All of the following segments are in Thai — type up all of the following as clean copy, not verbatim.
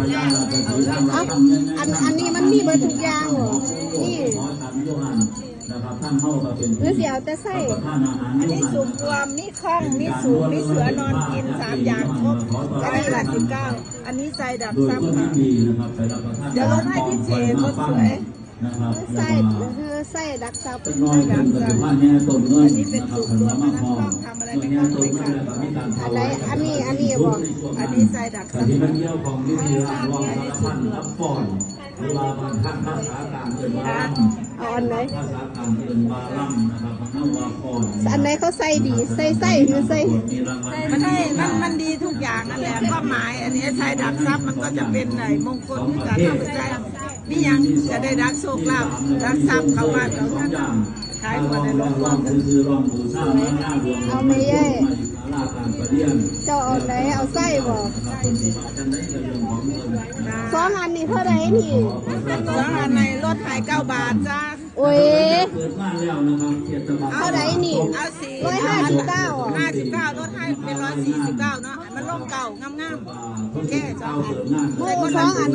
อันนี้มันมีเบอร์ทุกอย่างเหรอนี่หรือเสียวแต่ไส้อันนี้สูบรวมมีข้องมีสูบมีเสือนอนกิน3 อย่างครบอันนี้ละ19อันนี้ใส่ดับซ้ำค่ะเดี๋ยวลดให้พิเศษลดสวยไส้ไส้ดักซับอันนี้เป็นสูบรวมนะต้องทำอะไรไม่ต้องเลยค่ะอันนี้บอกอันนี้ใส่ดักซับที่มันเกี่ยวของที่มีรางวัลรับรับก่อนเวลาบางท่านภาษากลางเป็นบาลัมเอาอันไหนภาษากลางเป็นบาลัมนะครับมันว่าก่อนอันไหนเขาใส่ดีใส่หรือใส่มันดีทุกอย่างนั่นแหละก็หมายอันนี้ใช้ดักซับมันก็จะเป็นไหนมงคลที่การทำใจมียังจะได้ดักโชคลาภดักซับเขาว่าเขาท่านขายหัวในโรงรวมเอาไม่แย่เจ้าเอาไหนเอาไส้บอก2 อันนี้เท่าไหร่นี่2 อันในรถขาย9 บาทจ้าโอ้ยเท่าไหร่นี่159รถให้เป็น149เนาะมันล่มเก่างามๆแค่2 อัน300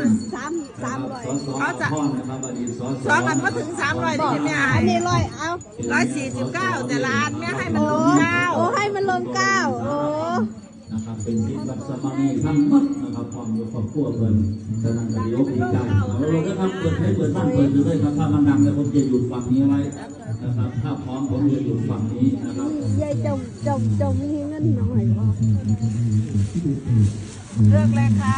เขาจะ2 อันก็ถึง300ได้ไหมอันนี้100เอา149แต่ละอันแม่ให้มันลง9โอ้ให้มันลง9โอ้นะครับเป็นที่วัดสมานีทั้งหมดนะครับความอยู่ครอบครัวเพิ่นฉะนั้นก็ยกดีใจเรานะครับเปิดให้เปิดบ้านเปิดอยู่ด้วยครับถ้ามันดังแล้วผมจะหยุดฝั่งนี้ไว้นะครับถ้าพร้อมผมจะหยุดฝั่งนี้นะครับยายจมมีเงินหน่อยเลือกเลยค่ะ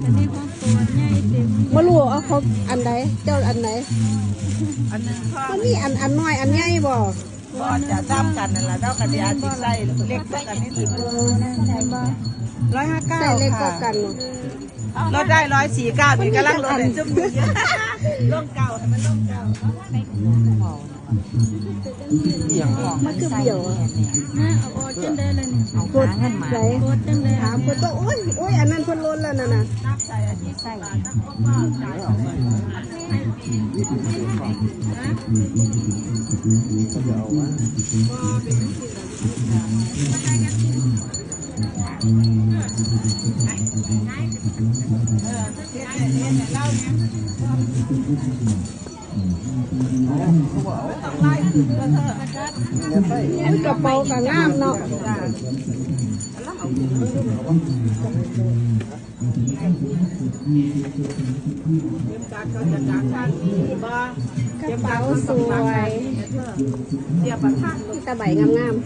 อันนี้ของตัวใหญ่เต็มมาลูเอาเขาอันไหนเจ้าอันไหนอันนึงมันมีอันน้อยอันใหญ่บอกก็จะซ้ำกันนั่นแหละเท่ากันเดียวจิใส่เล็กกันนิดนึง159ใส่เล็กก็กันลดได้149นี่กำลังลดเลยจุ่มล่มเก่าให้มันล่มเก่ามันคือเบี่ยวโอ้จนได้เลยเอากดใส่ถามคนก็โอ้ยอันนั้นคนล้นแล้วน่ะนะนับใส่อันนี้ใส่กระเป๋ากับงามเนาะกระเป๋าสวยตะใบงามๆ